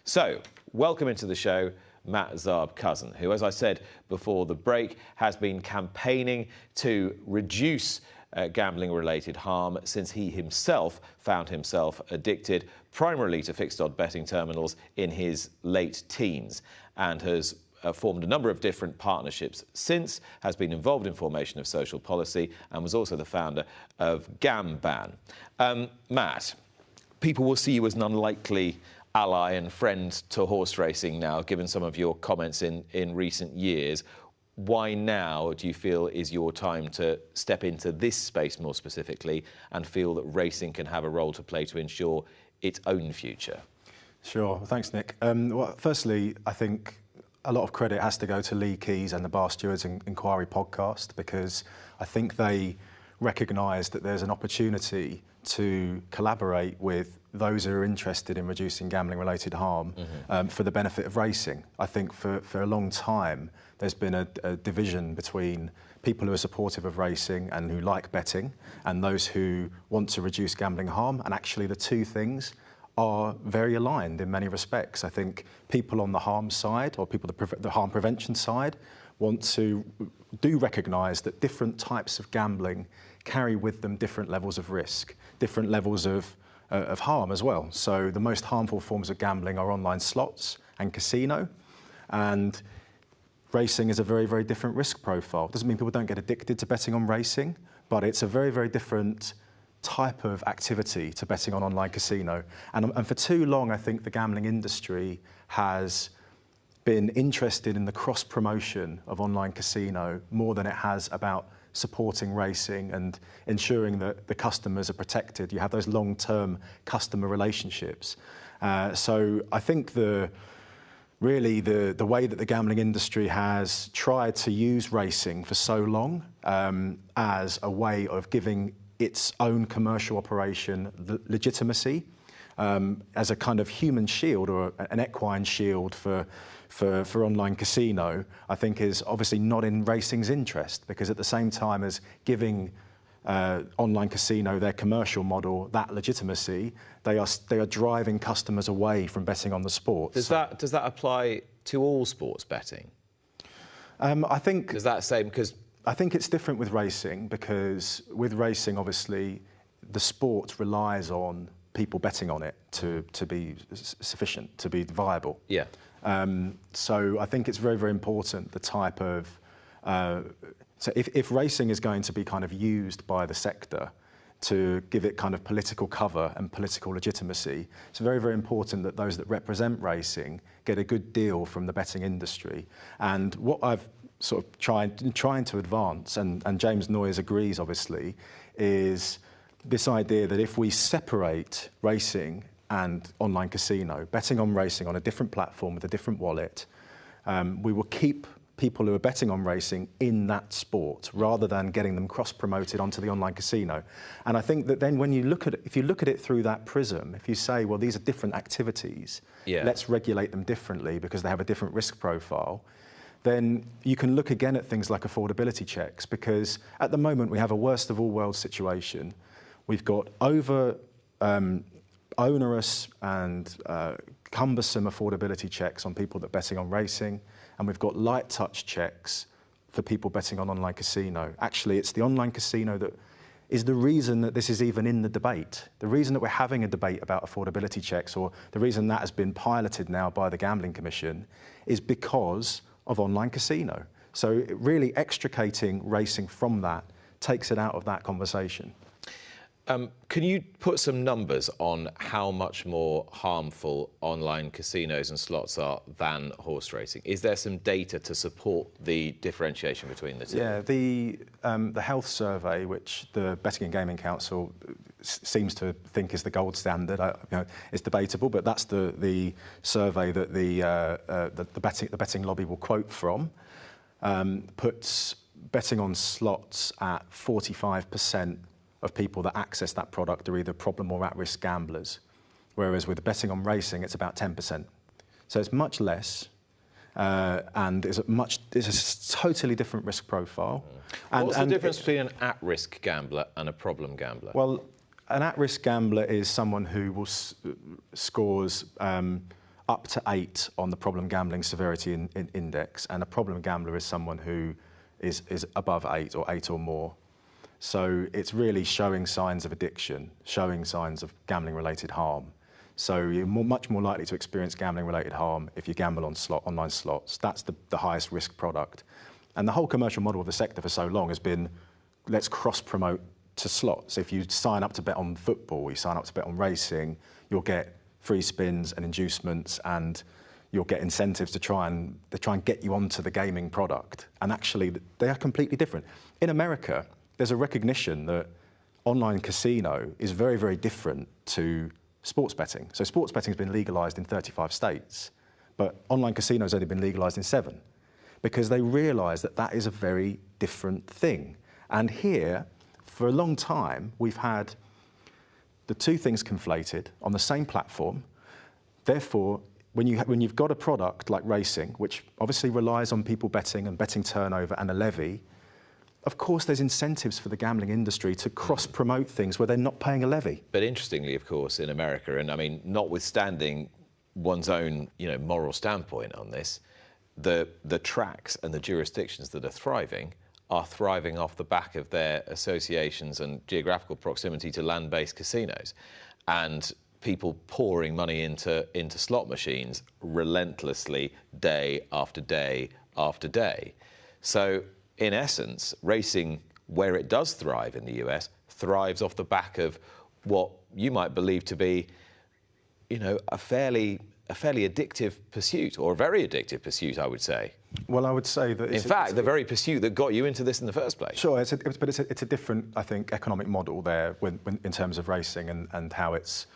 So, welcome into the show, Matt Zarb-Cousin, who, as I said before the break, has been campaigning to reduce gambling-related harm since he himself found himself addicted primarily to fixed-odd betting terminals in his late teens, and has formed a number of different partnerships since, has been involved in formation of social policy, and was also the founder of Gamban. Matt, people will see you as an unlikely ally and friend to horse racing now, given some of your comments in recent years. Why now do you feel is your time to step into this space more specifically and feel that racing can have a role to play to ensure its own future? Sure, thanks, Nick. Well, firstly, I think a lot of credit has to go to Lee Keys and the Bar Stewards Inquiry podcast, because I think they recognise that there's an opportunity to collaborate with those who are interested in reducing gambling-related harm for the benefit of racing. I think for a long time there's been a division between people who are supportive of racing and who like betting and those who want to reduce gambling harm, and actually the two things are very aligned in many respects. I think people on the harm side, or people the harm prevention side, do recognise that different types of gambling carry with them different levels of risk, different levels of harm as well. So the most harmful forms of gambling are online slots and casino, and racing is a very, very different risk profile. Doesn't mean people don't get addicted to betting on racing, but it's a very, very different type of activity to betting on online casino. And for too long, I think the gambling industry has been interested in the cross-promotion of online casino more than it has about supporting racing and ensuring that the customers are protected. You have those long-term customer relationships. So I think the way that the gambling industry has tried to use racing for so long as a way of giving its own commercial operation the legitimacy, as a kind of human shield or an equine shield for online casino, I think is obviously not in racing's interest, because at the same time as giving online casino their commercial model that legitimacy, they are driving customers away from betting on the sport. Does that apply to all sports betting? I think does that say, because I think it's different with racing, because with racing, obviously, the sport relies on people betting on it to be sufficient, to be viable. Yeah. So I think it's very, very important the type of... so if racing is going to be kind of used by the sector to give it kind of political cover and political legitimacy, it's very, very important that those that represent racing get a good deal from the betting industry. And what I've sort of trying to advance, and James Noyes agrees obviously, is this idea that if we separate racing and online casino, betting on racing on a different platform with a different wallet, we will keep people who are betting on racing in that sport rather than getting them cross-promoted onto the online casino. And I think that then when you look at it, if you look at it through that prism, if you say, well, these are different activities, let's regulate them differently because they have a different risk profile, then you can look again at things like affordability checks, because at the moment we have a worst of all worlds situation. We've got onerous and cumbersome affordability checks on people that are betting on racing, and we've got light touch checks for people betting on online casino. Actually, it's the online casino that is the reason that this is even in the debate. The reason that we're having a debate about affordability checks, or the reason that has been piloted now by the Gambling Commission, is because of online casino. So really extricating racing from that takes it out of that conversation. Can you put some numbers on how much more harmful online casinos and slots are than horse racing? Is there some data to support the differentiation between the two? Yeah, the health survey, which the Betting and Gaming Council seems to think is the gold standard, it's debatable, but that's the survey that the betting lobby will quote from, puts betting on slots at 45% of people that access that product are either problem or at-risk gamblers, whereas with betting on racing, it's about 10%. So it's much less, and it's a totally different risk profile. What's the difference between an at-risk gambler and a problem gambler? Well, an at-risk gambler is someone who scores up to 8 on the problem gambling severity index, and a problem gambler is someone who is above 8 or 8 or more. So it's really showing signs of addiction, showing signs of gambling-related harm. So you're much more likely to experience gambling-related harm if you gamble on online slots. That's the highest risk product. And the whole commercial model of the sector for so long has been, let's cross-promote to slots. If you sign up to bet on football, you sign up to bet on racing, you'll get free spins and inducements, and you'll get incentives to try and get you onto the gaming product. And actually, they are completely different. In America, there's a recognition that online casino is very, very different to sports betting. So sports betting has been legalized in 35 states, but online casino has only been legalized in 7, because they realize that that is a very different thing. And here, for a long time, we've had the two things conflated on the same platform. Therefore, when you've got a product like racing, which obviously relies on people betting and betting turnover and a levy, of course there's incentives for the gambling industry to cross-promote things where they're not paying a levy. But interestingly, of course, in America, and I mean, notwithstanding one's own, moral standpoint on this, the tracks and the jurisdictions that are thriving off the back of their associations and geographical proximity to land-based casinos, and people pouring money into slot machines relentlessly day after day after day. So in essence, racing, where it does thrive in the US, thrives off the back of what you might believe to be, a fairly addictive pursuit, or a very addictive pursuit, I would say. Well, I would say that in fact, the very pursuit that got you into this in the first place. Sure, but it's a different, I think, economic model there in terms of racing and how it's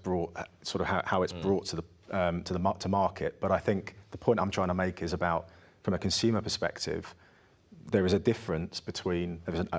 brought to market. But I think the point I'm trying to make is about, from a consumer perspective, there's an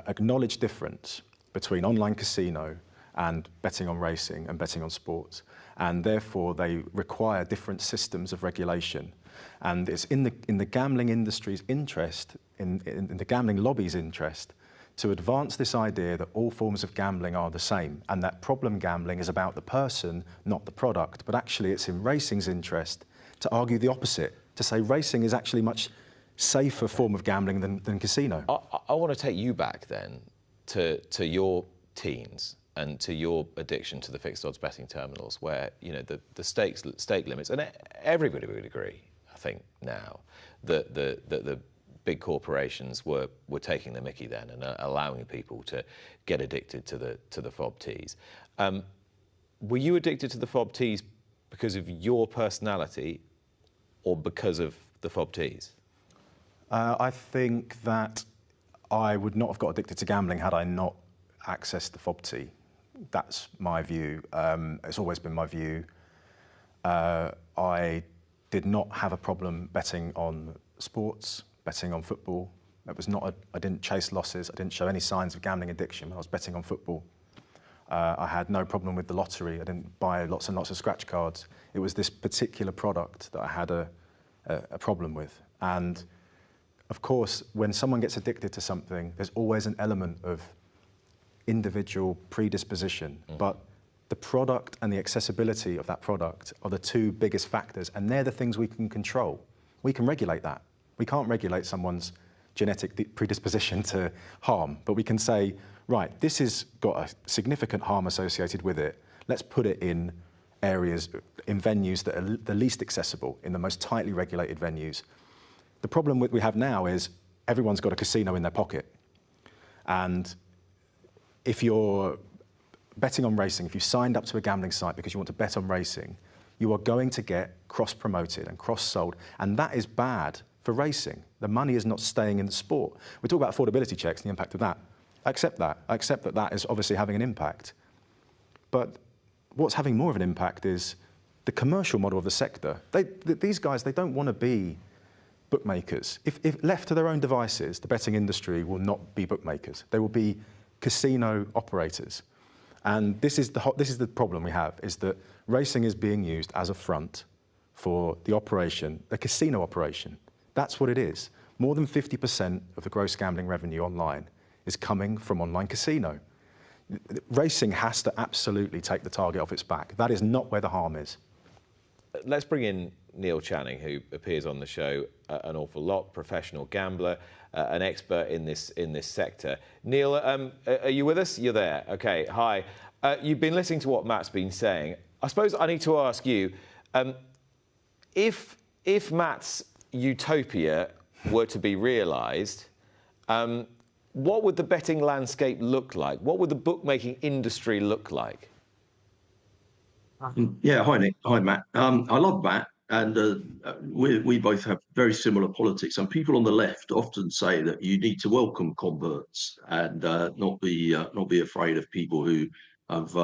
acknowledged difference between online casino and betting on racing and betting on sports, and therefore they require different systems of regulation. And it's in the gambling industry's interest, in the gambling lobby's interest, to advance this idea that all forms of gambling are the same, and that problem gambling is about the person, not the product. But actually it's in racing's interest to argue the opposite, to say racing is actually much safer form of gambling than casino. I want to take you back then to your teens and to your addiction to the fixed odds betting terminals, where the stake limits, and everybody would agree, I think now, that the big corporations were taking the mickey then and allowing people to get addicted to the fob tees. Were you addicted to the fob tees because of your personality, or because of the fob tees? I think that I would not have got addicted to gambling had I not accessed the fob tee. That's my view. It's always been my view. I did not have a problem betting on sports, betting on football. I didn't chase losses. I didn't show any signs of gambling addiction when I was betting on football. I had no problem with the lottery. I didn't buy lots and lots of scratch cards. It was this particular product that I had a problem with. And of course, when someone gets addicted to something, there's always an element of individual predisposition, but the product and the accessibility of that product are the two biggest factors, and they're the things we can control. We can regulate that. We can't regulate someone's genetic predisposition to harm, but we can say, right, this has got a significant harm associated with it. Let's put it in areas, in venues that are the least accessible, in the most tightly regulated venues. The problem we have now is everyone's got a casino in their pocket. And if you're betting on racing, if you signed up to a gambling site because you want to bet on racing, you are going to get cross-promoted and cross-sold. And that is bad for racing. The money is not staying in the sport. We talk about affordability checks and the impact of that. I accept that. I accept that that is obviously having an impact. But what's having more of an impact is the commercial model of the sector. These guys, they don't want to be bookmakers. If left to their own devices, the betting industry will not be bookmakers. They will be casino operators. And this is the problem we have, is that racing is being used as a front for the operation, the casino operation. That's what it is. More than 50% of the gross gambling revenue online is coming from online casino. Racing has to absolutely take the target off its back. That is not where the harm is. let's bring in Neil Channing, who appears on the show an awful lot, professional gambler, an expert in this sector. Neil, are you with us? You're there. Okay, hi. You've been listening to what Matt's been saying. I suppose I need to ask you, if Matt's utopia were to be realised, what would the betting landscape look like? What would the bookmaking industry look like? Yeah, hi Nick, hi Matt. I love Matt, and we both have very similar politics. And people on the left often say that you need to welcome converts and not be afraid of people who have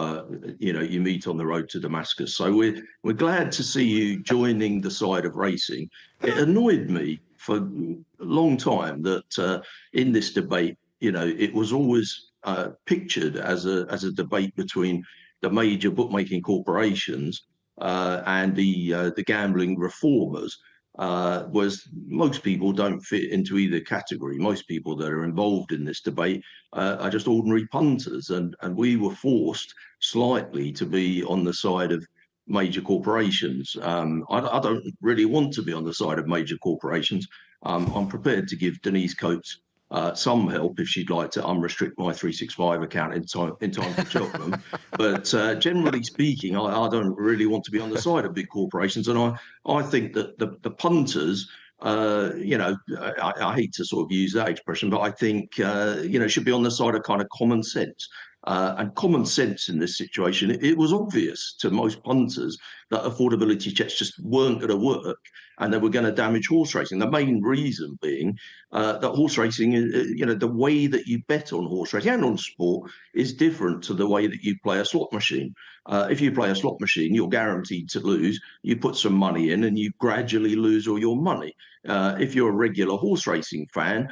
you meet on the road to Damascus. So we're glad to see you joining the side of racing. It annoyed me for a long time that in this debate, it was always pictured as a debate between the major bookmaking corporations and the gambling reformers, was most people don't fit into either category. Most people that are involved in this debate are just ordinary punters, and we were forced slightly to be on the side of major corporations. I don't really want to be on the side of major corporations. I'm prepared to give Denise Coates some help if she'd like to unrestrict my 365 account in time for Cheltenham. But generally speaking, I don't really want to be on the side of big corporations. And I think that the punters, I hate to sort of use that expression, but I think, should be on the side of kind of common sense. And common sense in this situation, it was obvious to most punters that affordability checks just weren't going to work and they were going to damage horse racing. The main reason being that horse racing, the way that you bet on horse racing and on sport is different to the way that you play a slot machine. If you play a slot machine, you're guaranteed to lose. You put some money in and you gradually lose all your money. If you're a regular horse racing fan,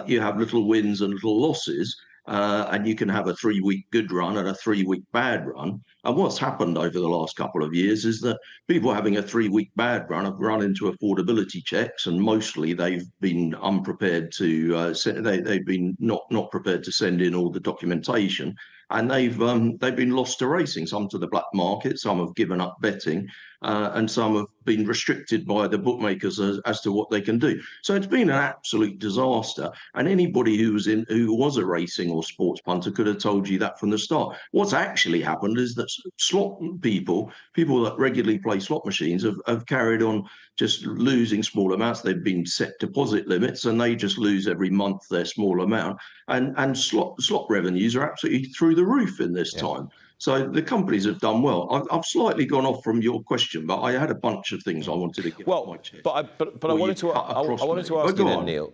you have little wins and little losses. And you can have a 3-week good run and a 3-week bad run. And what's happened over the last couple of years is that people having a 3-week bad run have run into affordability checks, and mostly they've been unprepared to they've been not prepared to send in all the documentation, and they've been lost to racing. Some to the black market, some have given up betting, and some have been restricted by the bookmakers as to what they can do. So it's been an absolute disaster. And anybody who was a racing or sports punter could have told you that from the start. What's actually happened is that slot people that regularly play slot machines have carried on just losing small amounts. They've been set deposit limits and they just lose every month their small amount. And slot revenues are absolutely through the roof in this time. So the companies have done well. I've slightly gone off from your question, but I had a bunch of things I wanted to get off my chest. But I wanted to ask you then, Neil,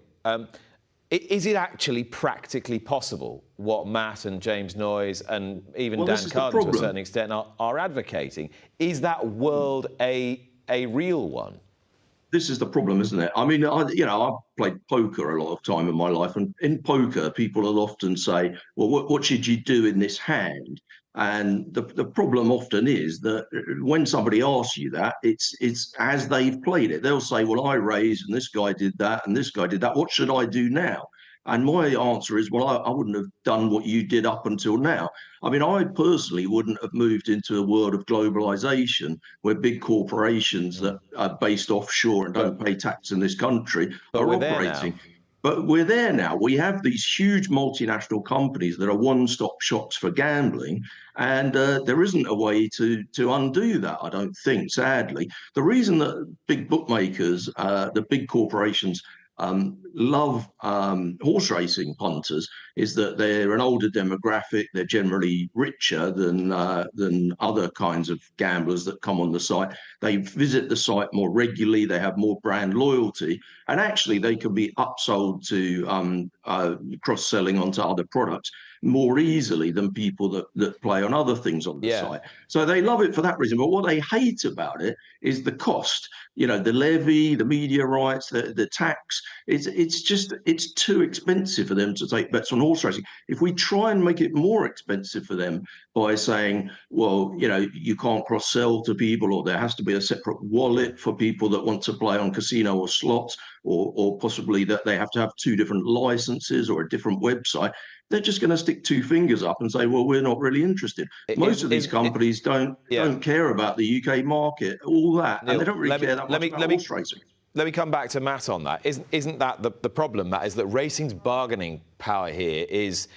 is it actually practically possible what Matt and James Noyes and even Dan Carden to a certain extent are advocating? Is that world a real one? This is the problem, isn't it? I mean, I've played poker a lot of time in my life, and in poker, people will often say, well, what should you do in this hand? And the problem often is that when somebody asks you that, it's as they've played it. They'll say, well, I raised and this guy did that and this guy did that. What should I do now? And my answer is, well, I wouldn't have done what you did up until now. I mean, I personally wouldn't have moved into a world of globalization where big corporations that are based offshore and don't pay tax in this country are operating. But we're there now. We have these huge multinational companies that are one-stop shops for gambling, and there isn't a way to undo that, I don't think, sadly. The reason that big bookmakers, the big corporations, love horse racing punters is that they're an older demographic. They're generally richer than other kinds of gamblers that come on the site. They visit the site more regularly. They have more brand loyalty, and actually they can be upsold to cross-selling onto other products more easily than people that play on other things on the site. So they love it for that reason. But what they hate about it is the cost. The levy, the media rights, the tax. It's too expensive for them to take bets on horse racing. If we try and make it more expensive for them by saying, well, you can't cross-sell to people, or there has to be a separate wallet for people that want to play on casino or slots, or possibly that they have to have 2 different licenses or a different website, they're just going to stick two fingers up and say, well, we're not really interested. Most of these companies don't care about the UK market, all that, Neil, and they don't really care that much about horse racing. Let me come back to Matt on that. Isn't that the problem, Matt, is that racing's bargaining power here is,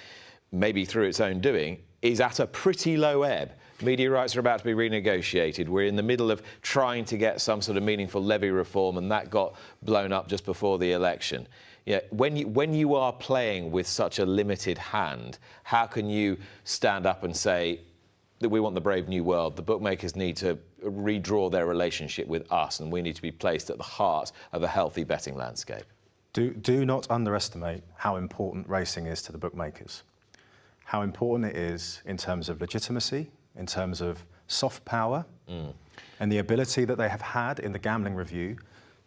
maybe through its own doing, is at a pretty low ebb. Media rights are about to be renegotiated. We're in the middle of trying to get some sort of meaningful levy reform, and that got blown up just before the election. Yeah, when you are playing with such a limited hand, how can you stand up and say that we want the brave new world, the bookmakers need to redraw their relationship with us, and we need to be placed at the heart of a healthy betting landscape? Do not underestimate how important racing is to the bookmakers. How important it is in terms of legitimacy, in terms of soft power, and the ability that they have had in the gambling review.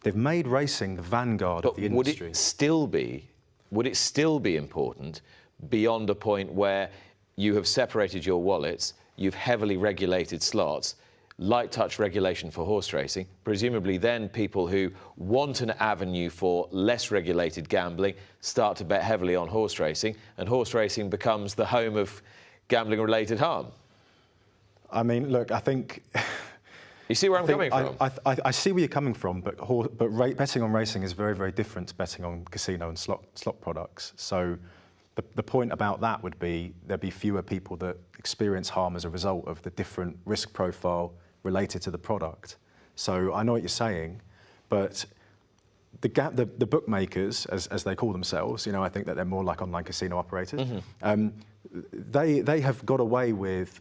They've made racing the vanguard of the industry. Would it still be important beyond a point where you have separated your wallets, you've heavily regulated slots, light touch regulation for horse racing? Presumably then people who want an avenue for less regulated gambling start to bet heavily on horse racing, and horse racing becomes the home of gambling related harm. I mean, look, I think... You see where I'm coming from? I see where you're coming from, but betting on racing is very, very different to betting on casino and slot products. So the point about that would be there'd be fewer people that experience harm as a result of the different risk profile related to the product. So I know what you're saying, but the bookmakers, as they call themselves, I think that they're more like online casino operators. They have got away with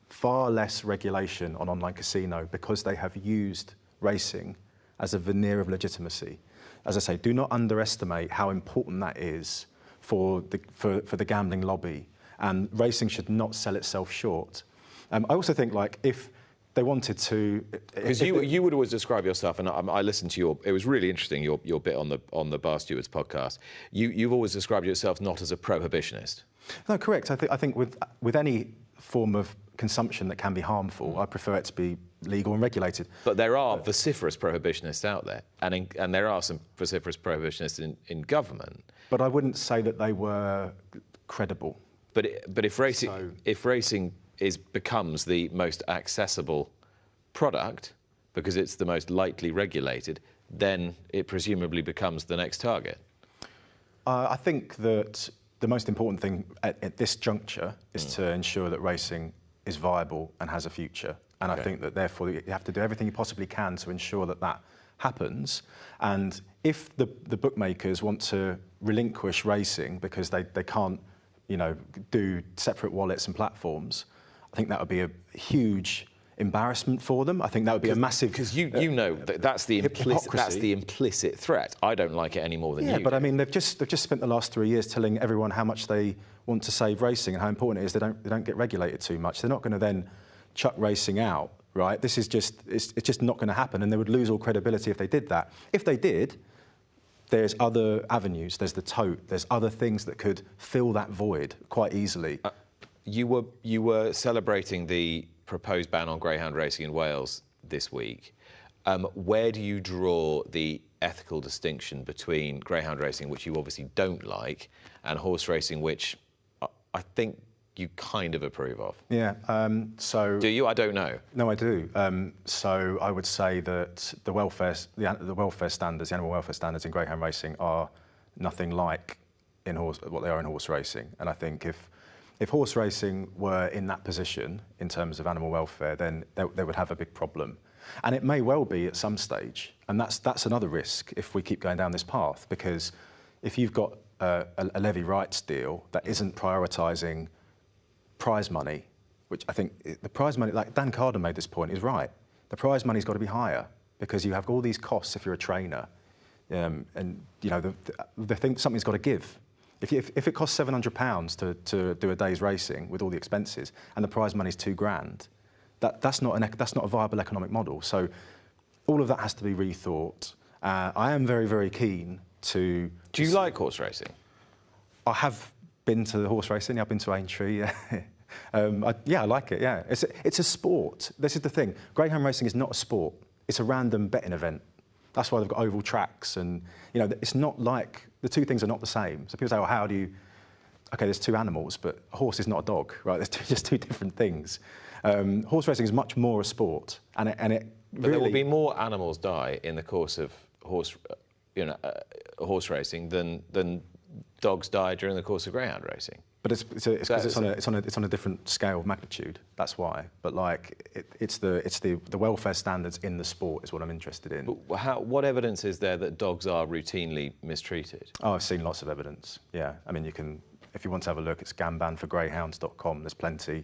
far less regulation on online casino because they have used racing as a veneer of legitimacy. As I say, do not underestimate how important that is for the gambling lobby, and racing should not sell itself short. I also think, like, if they wanted to... Because you would always describe yourself, and I listened to it was really interesting, your bit on the Bar Stewards podcast. You've always described yourself not as a prohibitionist. No, correct. I think with any form of consumption that can be harmful, I prefer it to be legal and regulated. But there are vociferous prohibitionists out there, and there are some vociferous prohibitionists in government. But I wouldn't say that they were credible. But if racing becomes the most accessible product because it's the most lightly regulated, then it presumably becomes the next target. I think that the most important thing at this juncture is to ensure that racing is viable and has a future. And I think that therefore you have to do everything you possibly can to ensure that that happens. And if the bookmakers want to relinquish racing because they can't, do separate wallets and platforms, I think that would be a huge embarrassment for them. I think that would be a massive... Because that's the implicit threat. I don't like it any more than you. Yeah, but I mean, they've just spent the last 3 years telling everyone how much they want to save racing and how important it is they don't get regulated too much. They're not going to then chuck racing out, right? This is it's just not going to happen, and they would lose all credibility if they did that. If they did, there's other avenues. There's the tote. There's other things that could fill that void quite easily. You were celebrating the proposed ban on greyhound racing in Wales this week. Where do you draw the ethical distinction between greyhound racing, which you obviously don't like, and horse racing, which I think you kind of approve of? Yeah. So do you? I don't know. No, I do. So I would say that the welfare standards, the animal welfare standards in greyhound racing are nothing like what they are in horse racing. And I think if horse racing were in that position in terms of animal welfare, then they would have a big problem. And it may well be at some stage. And that's another risk if we keep going down this path, because if you've got a levy rights deal that isn't prioritising prize money, which I think the prize money, like Dan Carden made this point, is right. The prize money's got to be higher because you have all these costs if you're a trainer. And, the thing, something's got to give. If it costs £700 to do a day's racing with all the expenses and the prize money's £2,000, that's not a viable economic model. So all of that has to be rethought. I am very, very keen to... Do you like horse racing? I have been to the horse racing. I've been to Aintree. I like it. Yeah, it's a sport. This is the thing. Greyhound racing is not a sport. It's a random betting event. That's why they've got oval tracks, and it's not like the two things are not the same. So people say, "Oh, how do okay, there's two animals, but a horse is not a dog, right? There's just two different things. Horse racing is much more a sport, and it But really, there will be more animals die in the course of horse racing than dogs die during the course of greyhound racing. But it's because it's on a different scale of magnitude. That's why. But like it's the welfare standards in the sport is what I'm interested in. But what evidence is there that dogs are routinely mistreated? Oh, I've seen lots of evidence. Yeah, I mean, if you want to have a look, it's gambanforgreyhounds.com. There's plenty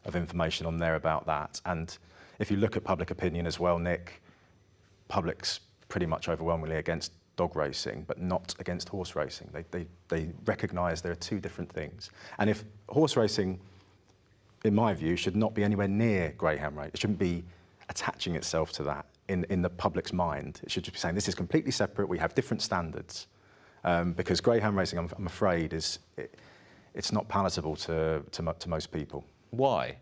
of information on there about that. And if you look at public opinion as well, Nick, public's pretty much overwhelmingly against dog racing, but not against horse racing. They recognise there are two different things. And if horse racing, in my view, should not be anywhere near greyhound racing, it shouldn't be attaching itself to that in the public's mind. It should just be saying this is completely separate. We have different standards. Because greyhound racing, I'm afraid, it's not palatable to most people. Why?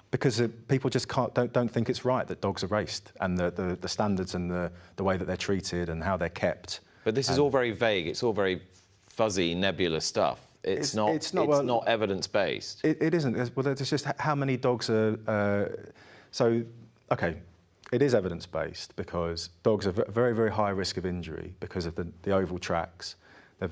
Because people just don't think it's right that dogs are raced, and the standards and the way that they're treated and how they're kept. But this is all very vague. It's all very fuzzy, nebulous stuff. It's not evidence-based. It isn't. Well, there's just how many dogs are. So, okay, it is evidence-based because dogs are very, very high risk of injury because of the oval tracks. They're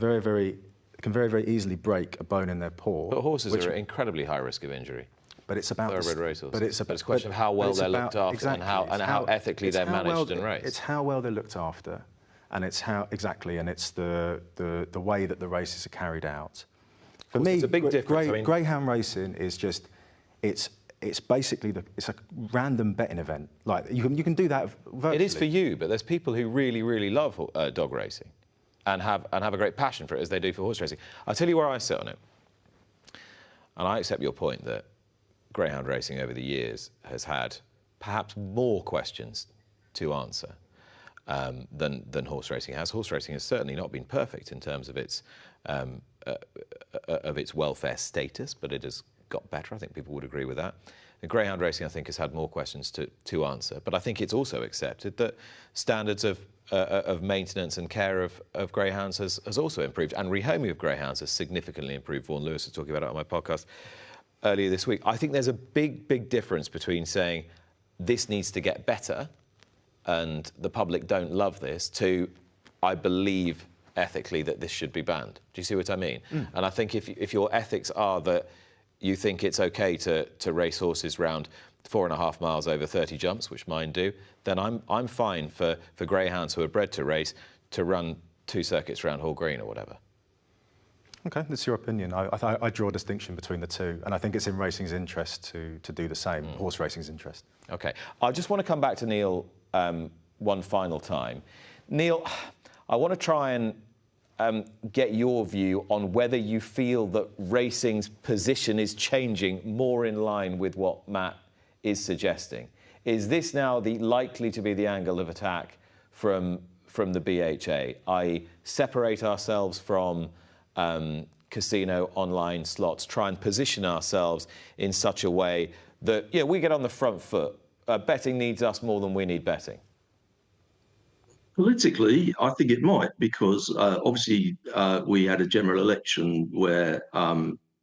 can very easily break a bone in their paw. But horses are at incredibly high risk of injury. But it's about it's a question of how well they're looked after, exactly, and how ethically they're managed and raced. It's how well they're looked after, and it's the way that the races are carried out. For me, it's a big difference. Greyhound racing is just it's basically it's a random betting event. Like you can do that virtually. It is for you, but there's people who really love dog racing, and have a great passion for it as they do for horse racing. I'll tell you where I sit on it, and I accept your point that greyhound racing over the years has had perhaps more questions to answer than horse racing has. Horse racing has certainly not been perfect in terms of its welfare status, but it has got better. I think people would agree with that. And greyhound racing, I think, has had more questions to answer. But I think it's also accepted that standards of maintenance and care of greyhounds has also improved, and rehoming of greyhounds has significantly improved. Vaughan Lewis was talking about it on my podcast earlier this week. I think there's a big difference between saying this needs to get better and the public don't love this to I believe ethically that this should be banned. Do you see what I mean? And I think if your ethics are that you think it's okay to race horses round 4.5 miles over 30 jumps, which mine do, then I'm fine for greyhounds who are bred to race to run 2 circuits round Hall Green or whatever. Okay, that's your opinion. I draw a distinction between the two, and I think it's in racing's interest to do the same, horse racing's interest. Okay, I just want to come back to Neil one final time. Neil, I want to try and get your view on whether you feel that racing's position is changing more in line with what Matt is suggesting. Is this now likely to be the angle of attack from the BHA, i.e. separate ourselves from casino, online, slots, try and position ourselves in such a way that we get on the front foot. Betting needs us more than we need betting. Politically, I think it might, because obviously we had a general election where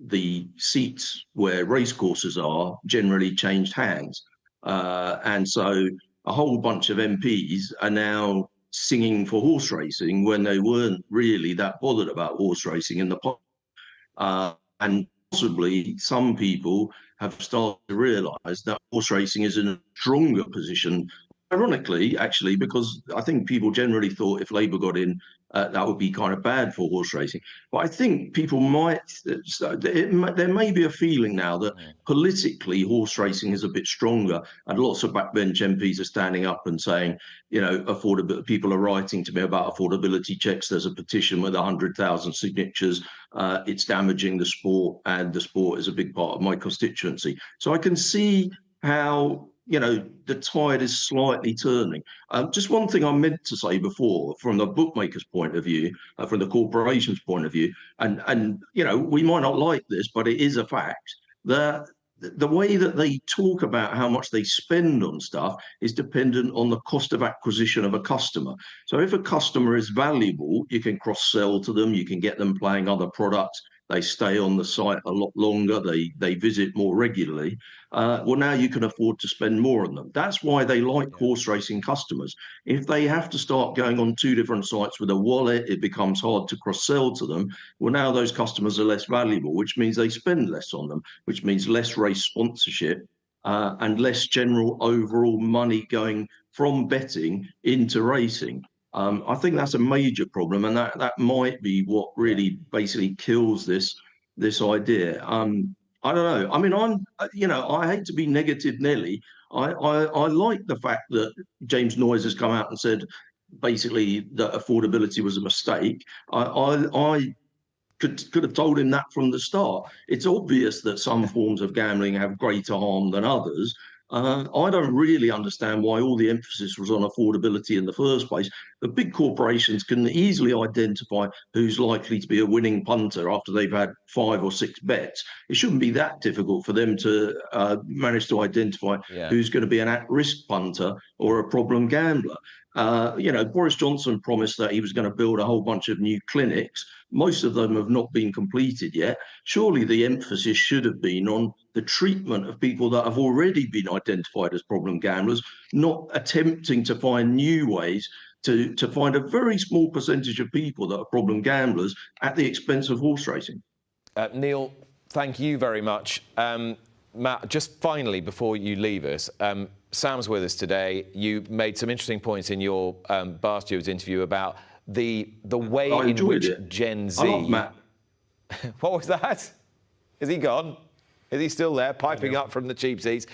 the seats where racecourses are generally changed hands. And so a whole bunch of MPs are now singing for horse racing when they weren't really that bothered about horse racing in the past. And possibly some people have started to realise that horse racing is in a stronger position. Ironically, actually, because I think people generally thought if Labour got in, that would be kind of bad for horse racing. But I think people there may be a feeling now that politically horse racing is a bit stronger, and lots of backbench MPs are standing up and saying, affordability. People are writing to me about affordability checks. There's a petition with 100,000 signatures. It's damaging the sport, and the sport is a big part of my constituency. So I can see how the tide is slightly turning. Just one thing I meant to say before, from the bookmaker's point of view, from the corporation's point of view, and we might not like this, but it is a fact that the way that they talk about how much they spend on stuff is dependent on the cost of acquisition of a customer. So if a customer is valuable, you can cross-sell to them, you can get them playing other products, they stay on the site a lot longer, they visit more regularly. Well, now you can afford to spend more on them. That's why they like horse racing customers. If they have to start going on 2 different sites with a wallet, it becomes hard to cross-sell to them. Well, now those customers are less valuable, which means they spend less on them, which means less race sponsorship and less general overall money going from betting into racing. I think that's a major problem, and that might be what really basically kills this idea. I don't know. I mean, I hate to be negative, Nelly. I like the fact that James Noyes has come out and said basically that affordability was a mistake. I could have told him that from the start. It's obvious that some forms of gambling have greater harm than others. I don't really understand why all the emphasis was on affordability in the first place. The big corporations can easily identify who's likely to be a winning punter after they've had 5 or 6 bets. It shouldn't be that difficult for them to manage to identify who's going to be an at-risk punter or a problem gambler. Boris Johnson promised that he was going to build a whole bunch of new clinics. Most of them have not been completed yet. Surely the emphasis should have been on the treatment of people that have already been identified as problem gamblers, not attempting to find new ways to find a very small percentage of people that are problem gamblers at the expense of horse racing. Neil, thank you very much. Matt, just finally, before you leave us, Sam's with us today. You made some interesting points in your Bar Stewards interview about the way in which Gen Z... I love Matt. What was that? Is he gone? Is he still there, piping up from the cheap seats?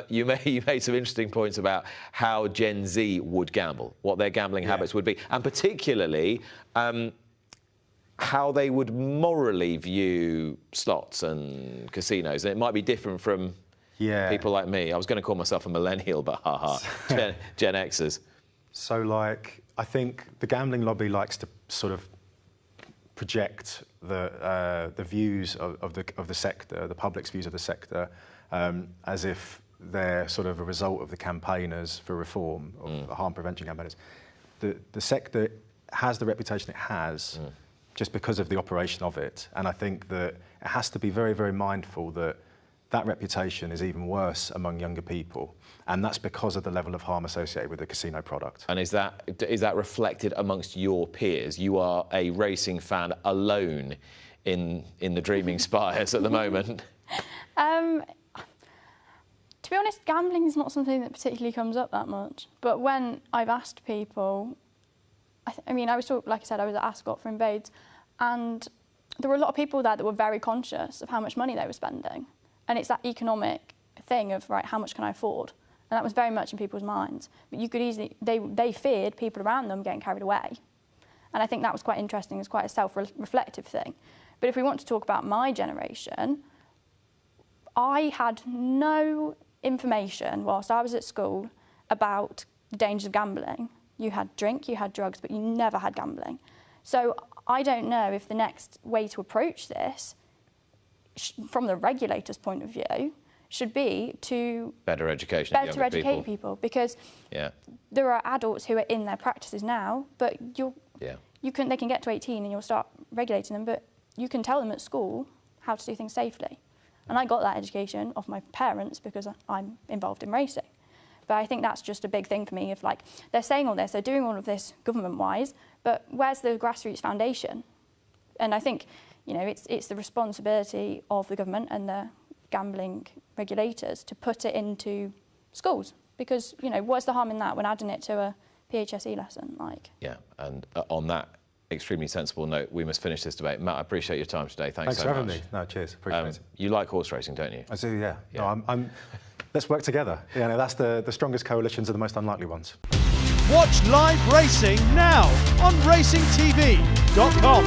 You made some interesting points about how Gen Z would gamble, what their gambling habits would be, and particularly how they would morally view slots and casinos. And it might be different from people like me. I was going to call myself a millennial, but Gen Xers. So, I think the gambling lobby likes to sort of project the views of the sector, the public's views of the sector, as if they're sort of a result of the campaigners for reform, of the harm prevention campaigners. The sector has the reputation it has just because of the operation of it, and I think that it has to be very, very mindful that that reputation is even worse among younger people, and that's because of the level of harm associated with the casino product. And is that reflected amongst your peers? You are a racing fan alone in the Dreaming Spires at the moment. To be honest, gambling is not something that particularly comes up that much. But when I've asked people, I was like I said, I was at Ascot for Invades, and there were a lot of people there that were very conscious of how much money they were spending. And it's that economic thing of, right, how much can I afford? And that was very much in people's minds. But you could easily, they feared people around them getting carried away. And I think that was quite interesting. It's quite a self-reflective thing. But if we want to talk about my generation, I had no information whilst I was at school about the dangers of gambling. You had drink, you had drugs, but you never had gambling. So I don't know if the next way to approach this, from the regulator's point of view, should be to better educate people, because there are adults who are in their practices now, but they can get to 18 and you'll start regulating them, but you can tell them at school how to do things safely. And I got that education off my parents because I'm involved in racing. But I think that's just a big thing for me of, like, they're saying all this, they're doing all of this government-wise, but where's the grassroots foundation? And I think, it's the responsibility of the government and the gambling regulators to put it into schools, because, what's the harm in that when adding it to a PHSE lesson? Yeah, and on that extremely sensible note, we must finish this debate. Matt, I appreciate your time today. Thanks so much. Thanks for having me. No, cheers. Appreciate it. You like horse racing, don't you? I do, yeah. No, let's work together. That's the strongest coalitions are the most unlikely ones. Watch live racing now on racingtv.com.